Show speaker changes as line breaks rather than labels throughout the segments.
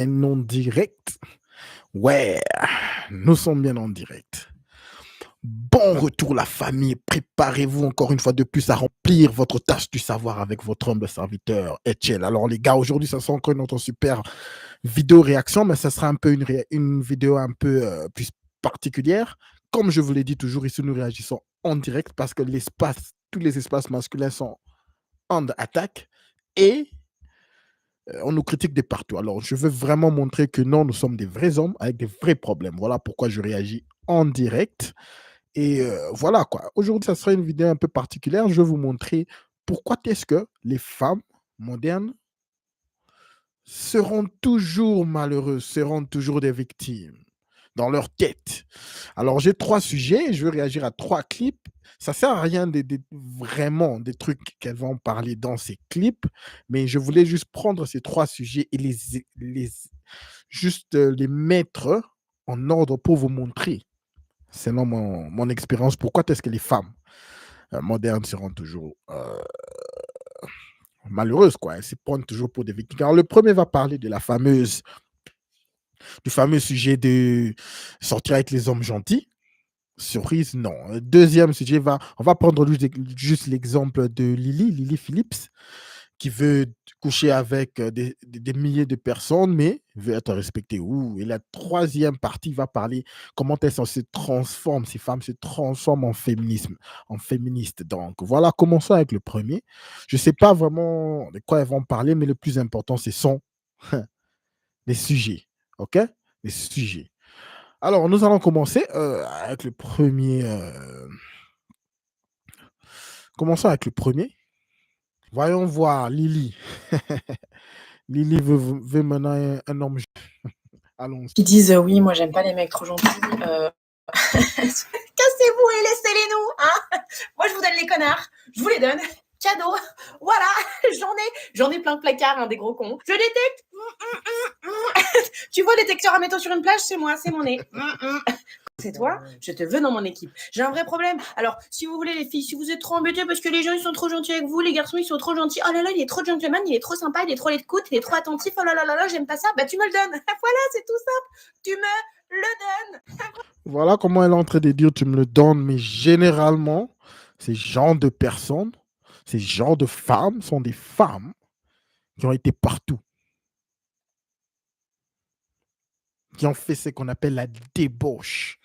Un en direct? Ouais, nous sommes bien en direct. Bon retour la famille, préparez-vous encore une fois de plus à remplir votre tâche du savoir avec votre humble serviteur Etienne. Alors les gars, aujourd'hui ça sera encore notre super vidéo réaction, mais ça sera un peu une vidéo un peu plus particulière. Comme je vous l'ai dit toujours, ici nous réagissons en direct parce que tous les espaces masculins sont en attaque et on nous critique de partout. Alors, je veux vraiment montrer que non, nous sommes des vrais hommes avec des vrais problèmes. Voilà pourquoi je réagis en direct. Et voilà quoi. Aujourd'hui, ça sera une vidéo un peu particulière. Je vais vous montrer pourquoi est-ce que les femmes modernes seront toujours malheureuses, seront toujours des victimes dans leur tête. Alors, j'ai 3 sujets, je vais réagir à 3 clips. Ça sert à rien vraiment des trucs qu'elles vont parler dans ces clips, mais je voulais juste prendre ces 3 sujets et juste les mettre en ordre pour vous montrer, selon mon expérience, pourquoi est-ce que les femmes modernes seront toujours malheureuses, quoi. Elles se prennent toujours pour des victimes. Alors, le premier va parler du fameux sujet de sortir avec les hommes gentils. Surprise, non. Deuxième sujet, on va prendre juste l'exemple de Lily Phillips, qui veut coucher avec des milliers de personnes, mais veut être respectée. Ouh. Et la troisième partie va parler comment elles se transforment, ces femmes se transforment en féministes. Donc voilà, commençons avec le premier. Je ne sais pas vraiment de quoi elles vont parler, mais le plus important, ce sont les sujets. OK? Les sujets. Alors, nous allons commencer avec le premier. Commençons avec le premier. Voyons voir Lily. Lily veut maintenant un homme. Allons-y.
Qui disent oui, moi j'aime pas les mecs trop gentils. Cassez-vous et laissez-les-nous. Hein, moi je vous donne les connards, je vous les donne. Cadeau. Voilà, j'en ai plein de placards, hein, des gros cons. Je détecte. Tu vois le détecteur à métaux sur une plage, c'est moi, c'est mon nez. C'est toi, je te veux dans mon équipe. J'ai un vrai problème. Alors, si vous voulez, les filles, si vous êtes trop embêtées parce que les gens ils sont trop gentils avec vous, les garçons ils sont trop gentils. Oh là là, il est trop gentleman, il est trop sympa, il est trop lait de coude, il est trop attentif. Oh là là là là, j'aime pas ça. Bah, tu me le donnes. Voilà, c'est tout simple. Tu me le donnes.
Voilà comment elle est en train de dire tu me le donnes, mais généralement, ces genres de personnes, ces genres de femmes sont des femmes qui ont été partout, qui ont fait ce qu'on appelle la débauche.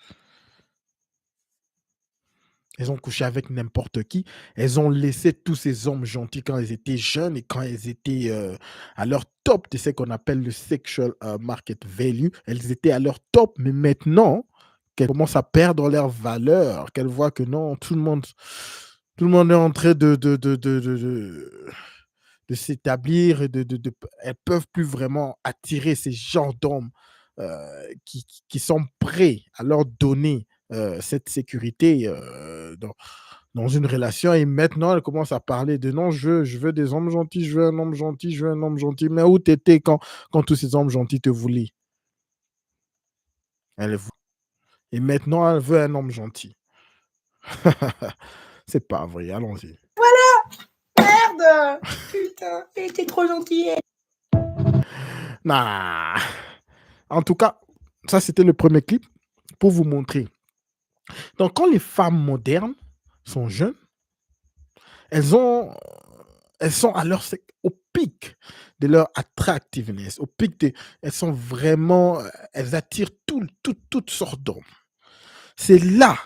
Elles ont couché avec n'importe qui. Elles ont laissé tous ces hommes gentils quand elles étaient jeunes et quand elles étaient à leur top de ce qu'on appelle le sexual market value. Elles étaient à leur top, mais maintenant qu'elles commencent à perdre leur valeur, qu'elles voient que non, tout le monde est en train de s'établir et elles peuvent plus vraiment attirer ces genres d'hommes qui sont prêts à leur donner cette sécurité dans une relation. Et maintenant, elle commence à parler de non, je veux des hommes gentils, je veux un homme gentil, je veux un homme gentil. Mais où t'étais quand tous ces hommes gentils te voulaient? Elle, et maintenant, elle veut un homme gentil. C'est pas vrai, allons-y.
Merde. Putain, elle était trop gentille.
Nah. En tout cas, ça, c'était le premier clip pour vous montrer. Donc, quand les femmes modernes sont jeunes, elles ont elles sont au pic de leur attractiveness, au pic elles sont vraiment, elles attirent toutes sortes d'hommes. C'est là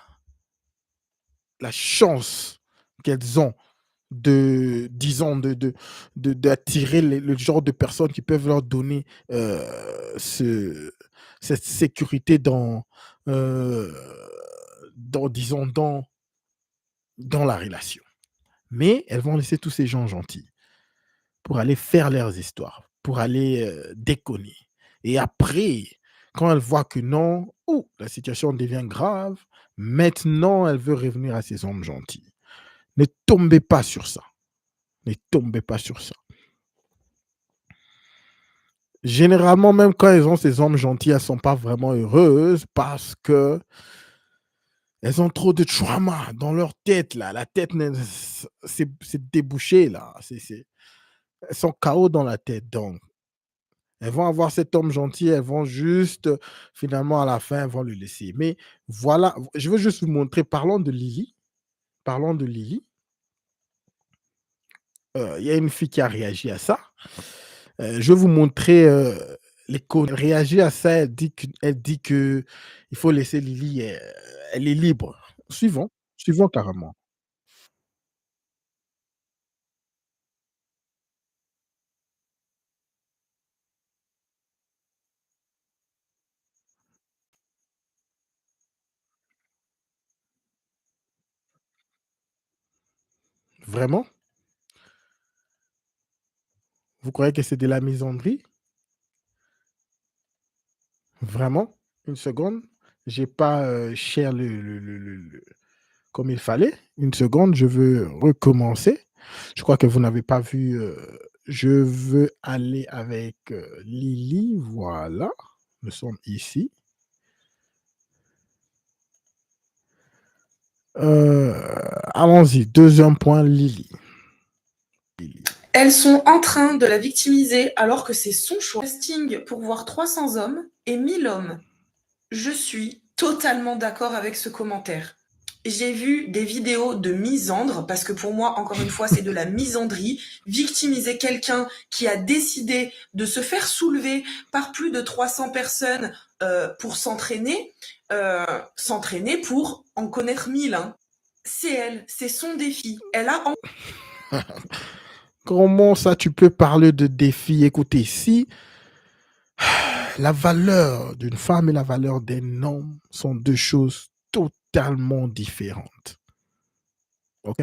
la chance qu'elles ont disons, d'attirer le genre de personnes qui peuvent leur donner cette sécurité euh, disons, dans la relation. Mais elles vont laisser tous ces gens gentils pour aller faire leurs histoires, pour aller déconner. Et après, quand elle voit que non, la situation devient grave, maintenant elle veut revenir à ses hommes gentils. Ne tombez pas sur ça. Ne tombez pas sur ça. Généralement, même quand elles ont ces hommes gentils, elles ne sont pas vraiment heureuses parce que elles ont trop de trauma dans leur tête. Là. La tête, c'est débouché. Là. Elles sont KO dans la tête. Donc, Elles vont avoir cet homme gentil, elles vont juste, finalement, à la fin, elles vont le laisser. Mais voilà, je veux juste vous montrer, parlons de Lily. Il y a une fille qui a réagi à ça. Je vais vous montrer, elle réagit à ça, elle dit que il faut laisser Lily, elle est libre. Suivons carrément. Vraiment? Vous croyez que c'est de la misandrie? Vraiment? Une seconde, j'ai pas, share le comme il fallait. Une seconde, je veux recommencer. Je crois que vous n'avez pas vu, je veux aller avec, Lily, voilà. Nous sommes ici. Heu, allons-y, 2e point, Lily. Lily.
Elles sont en train de la victimiser alors que c'est son choix. Casting pour voir 300 hommes et 1000 hommes. Je suis totalement d'accord avec ce commentaire. J'ai vu des vidéos de misandre, parce que pour moi, encore une fois, c'est de la misandrie. Victimiser quelqu'un qui a décidé de se faire soulever par plus de 300 personnes pour s'entraîner pour en connaître 1000. Hein. C'est elle, c'est son défi. Elle a
Comment ça tu peux parler de défi? Écoutez, si la valeur d'une femme et la valeur d'un homme sont 2 choses totalement différentes. OK?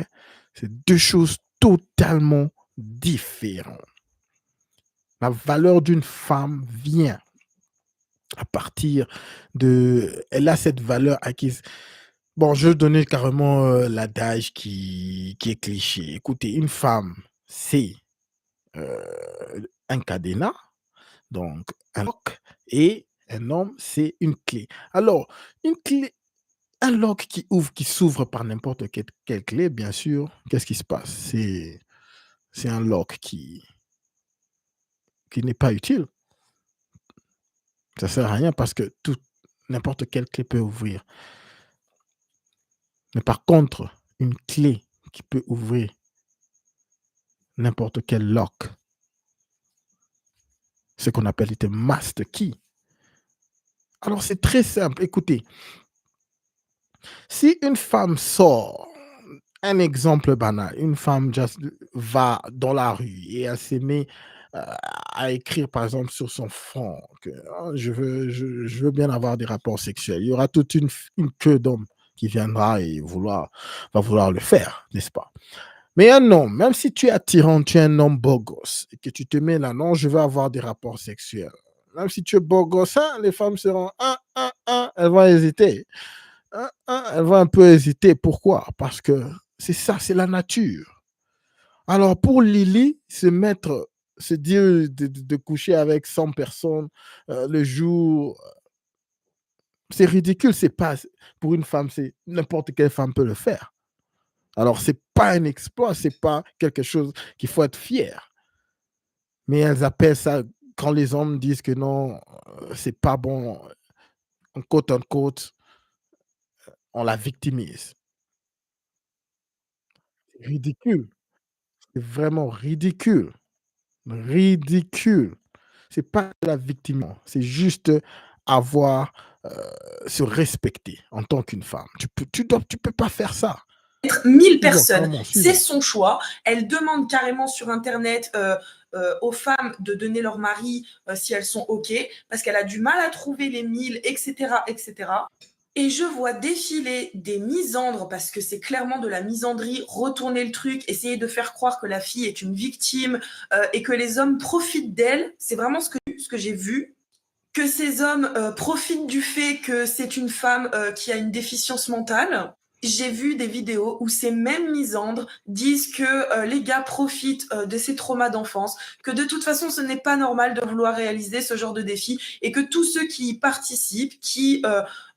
C'est 2 choses totalement différentes. La valeur d'une femme vient à partir de elle a cette valeur acquise. Bon, je vais donner carrément, l'adage qui est cliché. Écoutez, une femme, c'est, heu, un cadenas, donc un lock, et un homme, c'est une clé. Alors, une clé, un lock qui s'ouvre par n'importe quelle clé, bien sûr, qu'est-ce qui se passe? C'est un lock qui n'est pas utile. Ça sert à rien parce que n'importe quelle clé peut ouvrir. Mais par contre, une clé qui peut ouvrir n'importe quel lock, ce qu'on appelle une master key. Alors c'est très simple. Écoutez, si une femme sort, un exemple banal, une femme just va dans la rue et elle se met, à écrire par exemple sur son front que: «Ah, je veux bien avoir des rapports sexuels». Il y aura toute une queue d'hommes qui viendra et va vouloir le faire, n'est-ce pas? Mais un homme, même si tu es attirant, tu es un homme beau gosse et que tu te mets là: «Non, je veux avoir des rapports sexuels». Même si tu es beau gosse, hein, les femmes seront: elles vont hésiter. Elle va un peu hésiter. Pourquoi? Parce que c'est ça, c'est la nature. Alors pour Lily, se dire de coucher avec 100 personnes, le jour, c'est ridicule. C'est pas pour une femme, c'est n'importe quelle femme peut le faire. Alors c'est pas un exploit, c'est pas quelque chose qu'il faut être fier. Mais elles appellent ça, quand les hommes disent que non, c'est pas bon, en quote unquote, on la victimise. C'est ridicule, c'est vraiment ridicule. Ridicule. C'est pas la victime, c'est juste avoir, se respecter en tant qu'une femme. Tu peux pas faire ça.
1000
Suivons,
personnes.
carrément,
C'est
suivons.
son choix. Elle demande carrément sur Internet aux femmes de donner leur mari si elles sont OK, parce qu'elle a du mal à trouver les 1000, etc., etc. Et je vois défiler des misandres, parce que c'est clairement de la misandrie, retourner le truc, essayer de faire croire que la fille est une victime et que les hommes profitent d'elle. C'est vraiment ce que j'ai vu. Que ces hommes profitent du fait que c'est une femme qui a une déficience mentale. J'ai vu des vidéos où ces mêmes misandres disent que les gars profitent de ces traumas d'enfance, que de toute façon ce n'est pas normal de vouloir réaliser ce genre de défi, et que tous ceux qui y participent, qui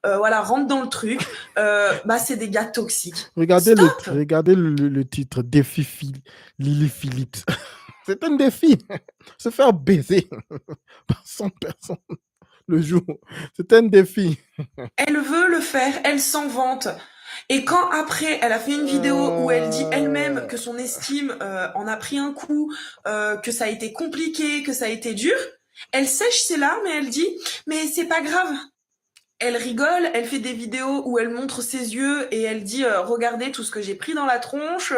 voilà, rentrent dans le truc, bah, c'est des gars toxiques. Stop.
Regardez le titre, Défi Lily Phillips. C'est un défi. Se faire baiser par 100 personnes le jour, c'est un défi.
Elle veut le faire, elle s'en vante. Et quand après, elle a fait une vidéo où elle dit elle-même que son estime en a pris un coup, que ça a été compliqué, que ça a été dur, elle sèche ses larmes et elle dit « mais c'est pas grave ». Elle rigole, elle fait des vidéos où elle montre ses yeux et elle dit regardez tout ce que j'ai pris dans la tronche.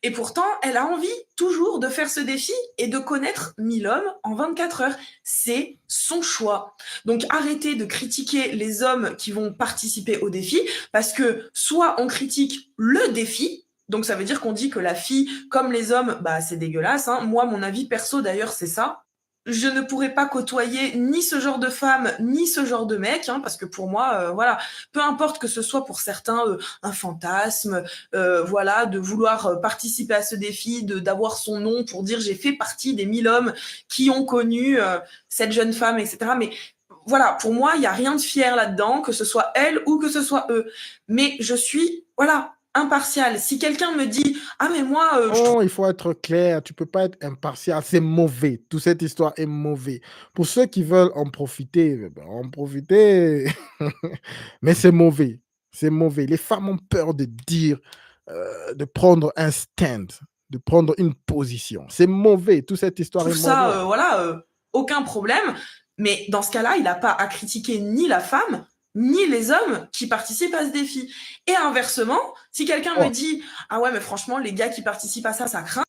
Et pourtant, elle a envie toujours de faire ce défi et de connaître 1000 hommes en 24 heures. C'est son choix. Donc arrêtez de critiquer les hommes qui vont participer au défi parce que soit on critique le défi, donc ça veut dire qu'on dit que la fille, comme les hommes, bah c'est dégueulasse. Hein. Moi, mon avis perso d'ailleurs, c'est ça. Je ne pourrais pas côtoyer ni ce genre de femme, ni ce genre de mec, hein, parce que pour moi, voilà, peu importe que ce soit pour certains un fantasme, voilà, de vouloir participer à ce défi, d'avoir son nom pour dire j'ai fait partie des 1000 hommes qui ont connu cette jeune femme, etc. Mais voilà, pour moi, il n'y a rien de fier là-dedans, que ce soit elle ou que ce soit eux. Mais je suis, voilà, impartiale. Si quelqu'un me dit ah mais moi je trouve
Oh, il faut être clair, tu peux pas être impartial, c'est mauvais. Toute cette histoire est mauvais. Pour ceux qui veulent en profiter, en profiter, mais c'est mauvais. C'est mauvais. Les femmes ont peur de dire, de prendre un stand, de prendre une position. C'est mauvais. Toute cette histoire est
ça
mauvaise.
voilà aucun problème. Mais dans ce cas-là, il n'a pas à critiquer ni la femme ni les hommes qui participent à ce défi. Et inversement, si quelqu'un me
Oh,
dit ah ouais mais franchement les gars qui participent à ça, ça craint.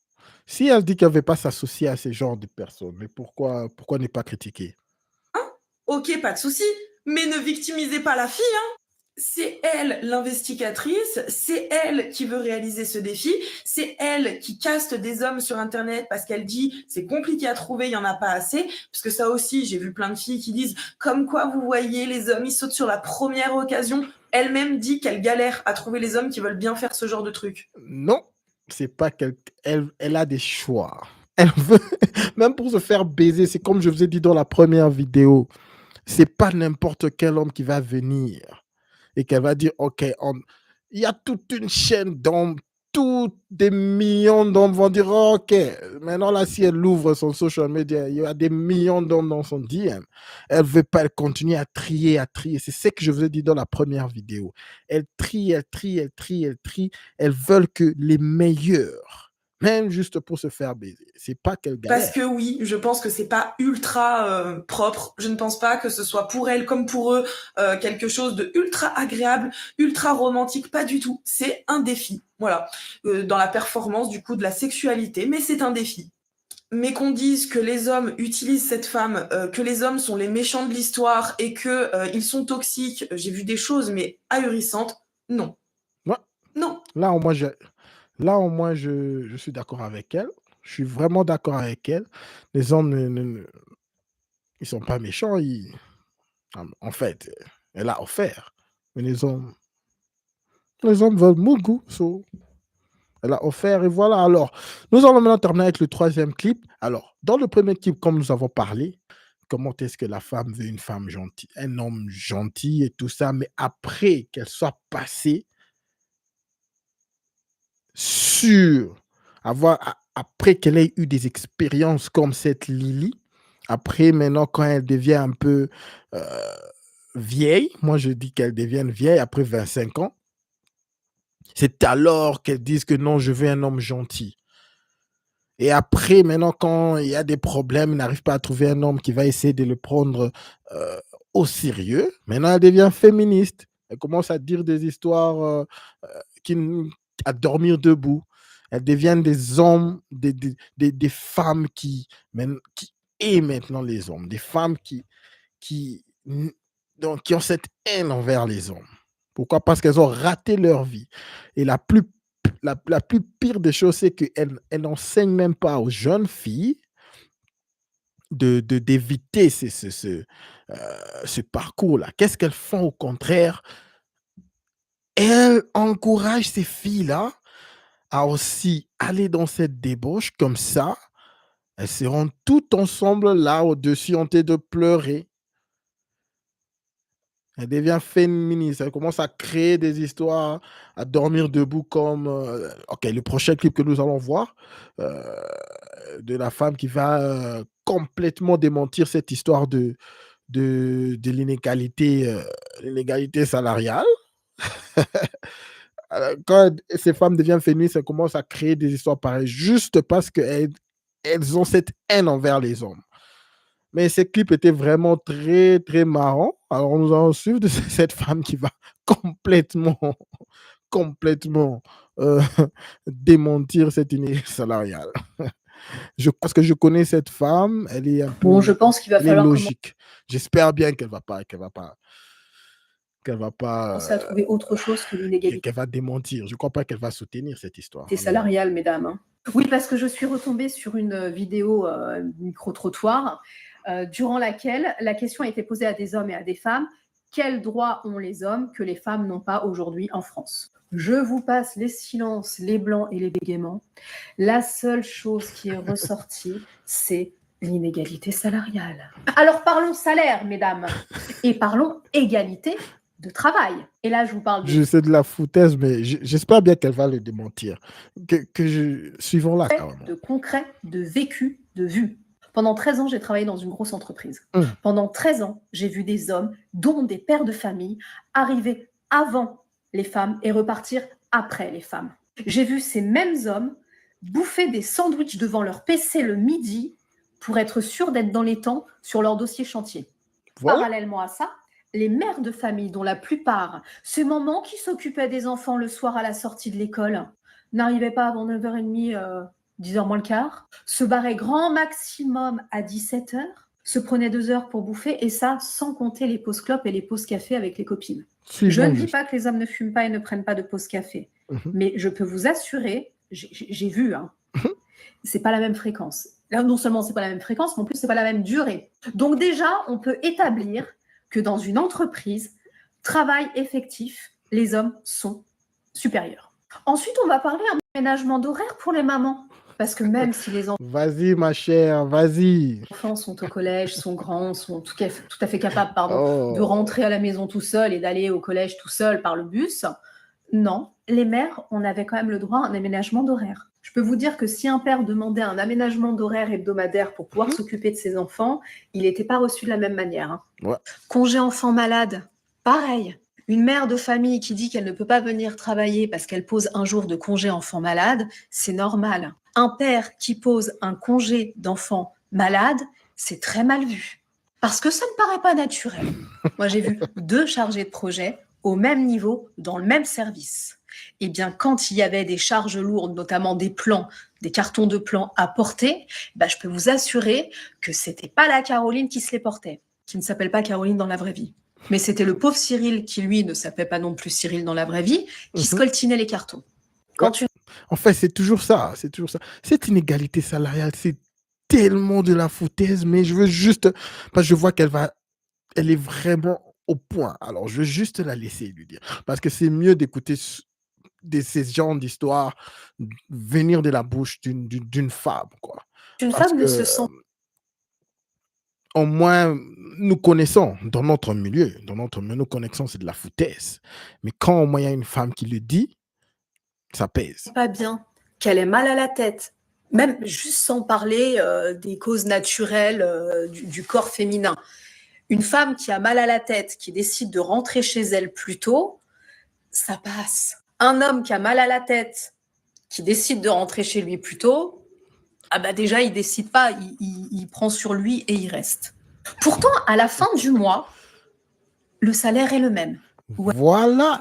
si elle dit qu'elle ne veut pas s'associer à ce genre de personnes, mais pourquoi ne pas critiquer?
Ok, pas de souci, mais ne victimisez pas la fille. Hein. C'est elle l'investigatrice, c'est elle qui veut réaliser ce défi, c'est elle qui caste des hommes sur Internet parce qu'elle dit c'est compliqué à trouver, il n'y en a pas assez. Parce que ça aussi, j'ai vu plein de filles qui disent comme quoi vous voyez, les hommes ils sautent sur la première occasion. Elle-même dit qu'elle galère à trouver les hommes qui veulent bien faire ce genre de truc.
Non, c'est pas qu'elle elle a des choix. Elle veut même pour se faire baiser, c'est comme je vous ai dit dans la première vidéo, c'est pas n'importe quel homme qui va venir et qu'elle va dire: «OK, on» il y a toute une chaîne d'hommes, tous des millions d'hommes vont dire: «Oh, OK». Maintenant là, si elle ouvre son social media, il y a des millions d'hommes dans son DM. Elle veut pas, elle continue à trier, à trier. C'est ce que je vous ai dit dans la première vidéo. Elle trie, elle trie, elle trie, elle trie. Elles veulent que les meilleurs, même juste pour se faire baiser. C'est pas qu'elle
Parce
galère.
que oui, je pense que c'est pas ultra propre. Je ne pense pas que ce soit pour elles comme pour eux quelque chose de ultra agréable, ultra romantique. Pas du tout. C'est un défi. Voilà. Dans la performance du coup de la sexualité, mais c'est un défi. Mais qu'on dise que les hommes utilisent cette femme, que les hommes sont les méchants de l'histoire et que ils sont toxiques. J'ai vu des choses mais ahurissantes. Non,
Ouais.
non.
Là, au moins, je suis d'accord avec elle. Je suis vraiment d'accord avec elle. Les hommes ils sont pas méchants. En fait, elle a offert. Mais les hommes veulent Mungu. So, elle a offert et voilà. Alors, nous allons maintenant terminer avec le troisième clip. Alors, dans le premier clip, comme nous avons parlé, comment est-ce que la femme veut une femme gentille, un homme gentil et tout ça, mais après qu'elle soit passée sur après qu'elle ait eu des expériences comme cette Lily, après maintenant quand elle devient un peu vieille, moi je dis qu'elle devienne vieille après 25 ans, c'est alors qu'elle dise que non, je veux un homme gentil. Et après, maintenant, quand il y a des problèmes, il n'arrive pas à trouver un homme qui va essayer de le prendre au sérieux. Maintenant, elle devient féministe. Elle commence à dire des histoires qui, à dormir debout. Elles deviennent des hommes, des femmes qui aiment maintenant les hommes, des femmes qui, donc, qui ont cette haine envers les hommes. Pourquoi? Parce qu'elles ont raté leur vie. Et la plus pire des choses, c'est qu'elles n'enseignent même pas aux jeunes filles d'éviter ce parcours-là. Qu'est-ce qu'elles font au contraire? Elles encouragent ces filles-là à aussi aller dans cette débauche comme ça. Elles seront toutes ensemble là au-dessus en train de pleurer. Elle devient féministe. Elle commence à créer des histoires, à dormir debout comme, OK, le prochain clip que nous allons voir, heu, de la femme qui va, complètement démentir cette histoire de l'inégalité salariale. Quand ces femmes deviennent féministes, elles commencent à créer des histoires pareilles juste parce qu'elles ont cette haine envers les hommes. Mais ces clips étaient vraiment très, très marrants. Alors nous allons suivre de cette femme qui va complètement, complètement, heu, démentir cette inégalité salariale. Parce que je connais cette femme, elle est un
Bon, je
peu
pense qu'il va
elle est
falloir
logique. J'espère bien qu'elle va
commencer à
pas,
trouver autre chose que l'inégalité
qu'elle va démentir. Je crois pas qu'elle va soutenir cette histoire. Mais
salariale, mesdames, hein. Oui, parce que je suis retombée sur une vidéo micro-trottoir durant laquelle la question a été posée à des hommes et à des femmes. Quels droits ont les hommes que les femmes n'ont pas aujourd'hui en France? Je vous passe les silences, les blancs et les bégaiements. La seule chose qui est ressortie, c'est l'inégalité salariale. Alors parlons salaire, mesdames, et parlons égalité de travail. Et là, je vous parle
c'est de la foutaise, mais j'espère bien qu'elle va le démentir. Suivons-la carrément.
de concret, de vécu, de vu. Pendant 13 ans, j'ai travaillé dans une grosse entreprise.
Hum.
Pendant 13 ans, j'ai vu des hommes, dont des pères de famille, arriver avant les femmes et repartir après les femmes. J'ai vu ces mêmes hommes bouffer des sandwichs devant leur PC le midi pour être sûrs d'être dans les temps sur leur dossier chantier.
Voilà.
Parallèlement à ça, les mères de famille, dont la plupart, ces mamans qui s'occupaient des enfants le soir à la sortie de l'école, n'arrivaient pas avant 9h30, 10h moins le quart, se barraient grand maximum à 17h, se prenaient 2 heures pour bouffer, et ça sans compter les pauses clopes et les pauses café avec les copines. Je ne dis pas que les hommes ne fument pas et ne prennent pas de pause café, mais je peux vous assurer, j'ai vu, hein, c'est pas la même fréquence. Là, non seulement c'est pas la même fréquence, mais en plus c'est pas la même durée. Donc déjà, on peut établir que dans une entreprise, travail effectif, les hommes sont supérieurs. Ensuite, on va parler aménagement d'horaire pour les mamans. Parce que même si les
Vas-y, ma chère, vas-y.
enfants sont au collège, sont grands, sont tout à fait capables de rentrer à la maison tout seul et d'aller au collège tout seul par le bus, non, les mères, on avait quand même le droit à un aménagement d'horaire. Je peux vous dire que si un père demandait un aménagement d'horaire hebdomadaire pour pouvoir s'occuper de ses enfants, il n'était pas reçu de la même manière. Hein.
Ouais.
Congé enfant malade, pareil. Une mère de famille qui dit qu'elle ne peut pas venir travailler parce qu'elle pose un jour de congé enfant malade, c'est normal. Un père qui pose un congé d'enfant malade, c'est très mal vu. Parce que ça ne paraît pas naturel. Moi, j'ai vu 2 chargés de projet au même niveau, dans le même service. Eh bien, quand il y avait des charges lourdes, notamment des plans, des cartons de plans à porter, je peux vous assurer que c'était pas la Caroline qui se les portait, qui ne s'appelle pas Caroline dans la vraie vie. Mais c'était le pauvre Cyril, qui lui ne s'appelle pas non plus Cyril dans la vraie vie, qui scoltinait les cartons.
En fait, c'est toujours ça, c'est toujours ça. Cette inégalité salariale, c'est tellement de la foutaise, mais je veux juste, parce que je vois elle est vraiment au point. Alors, je veux juste la laisser lui dire, parce que c'est mieux d'écouter ces genres d'histoires venir de la bouche d'une femme, quoi.
Une
Parce
femme ne
que,
se sent
au moins, nous connaissons dans notre milieu, nous connaissons, c'est de la foutaise. Mais quand au moins il y a une femme qui le dit, ça pèse.
pas bien, qu'elle ait mal à la tête, même juste sans parler des causes naturelles du corps féminin. Une femme qui a mal à la tête, qui décide de rentrer chez elle plus tôt, ça passe. Un homme qui a mal à la tête, qui décide de rentrer chez lui plus tôt, déjà, il décide pas, il prend sur lui et il reste. Pourtant, à la fin du mois, le salaire est le même.
Voilà.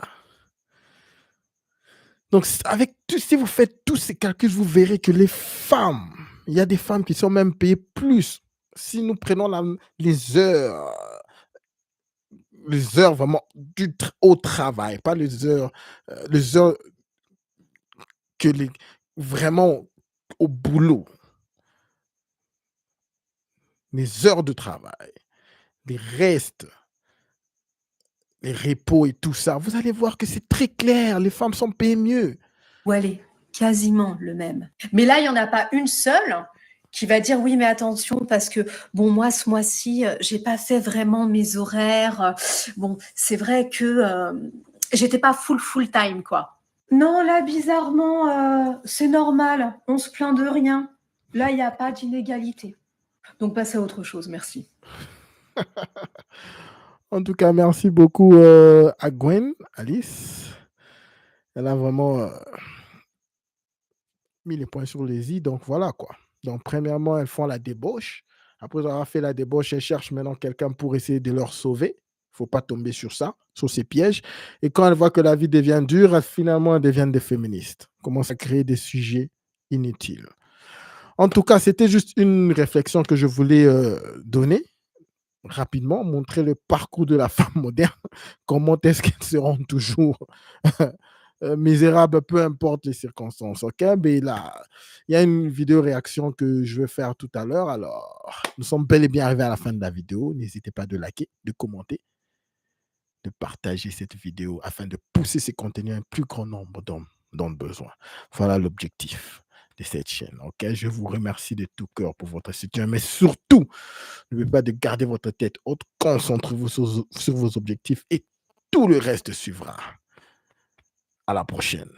Donc, si vous faites tous ces calculs, vous verrez que les femmes, il y a des femmes qui sont même payées plus. Si nous prenons les heures vraiment au travail, pas les heures vraiment au boulot. Les heures de travail, les restes, les repos et tout ça, vous allez voir que c'est très clair, les femmes sont payées mieux.
Ou elle est quasiment le même. Mais là, il n'y en a pas une seule qui va dire oui mais attention parce que bon moi ce mois-ci j'ai pas fait vraiment mes horaires. Bon c'est vrai que j'étais pas full time quoi. Non là bizarrement c'est normal, on se plaint de rien. Là il n'y a pas d'inégalité. Donc passez à autre chose, merci.
En tout cas, merci beaucoup à Gwen, Alice. Elle a vraiment mis les points sur les i, donc voilà quoi. Donc premièrement, elles font la débauche. Après avoir fait la débauche, elles cherchent maintenant quelqu'un pour essayer de leur sauver. Il ne faut pas tomber sur ça, sur ces pièges. Et quand elles voient que la vie devient dure, finalement, elles deviennent des féministes. Commencent à créer des sujets inutiles. En tout cas, c'était juste une réflexion que je voulais donner rapidement, montrer le parcours de la femme moderne. Comment est-ce qu'elles seront toujours misérables, peu importe les circonstances. Ok, mais là, il y a une vidéo réaction que je vais faire tout à l'heure. Alors, nous sommes bel et bien arrivés à la fin de la vidéo. N'hésitez pas de liker, de commenter, de partager cette vidéo afin de pousser ces contenus à un plus grand nombre d'hommes dont besoin. Voilà l'objectif de cette chaîne. Ok, je vous remercie de tout cœur pour votre soutien, mais surtout, n'oubliez pas de garder votre tête haute, concentrez-vous sur vos objectifs et tout le reste suivra. À la prochaine.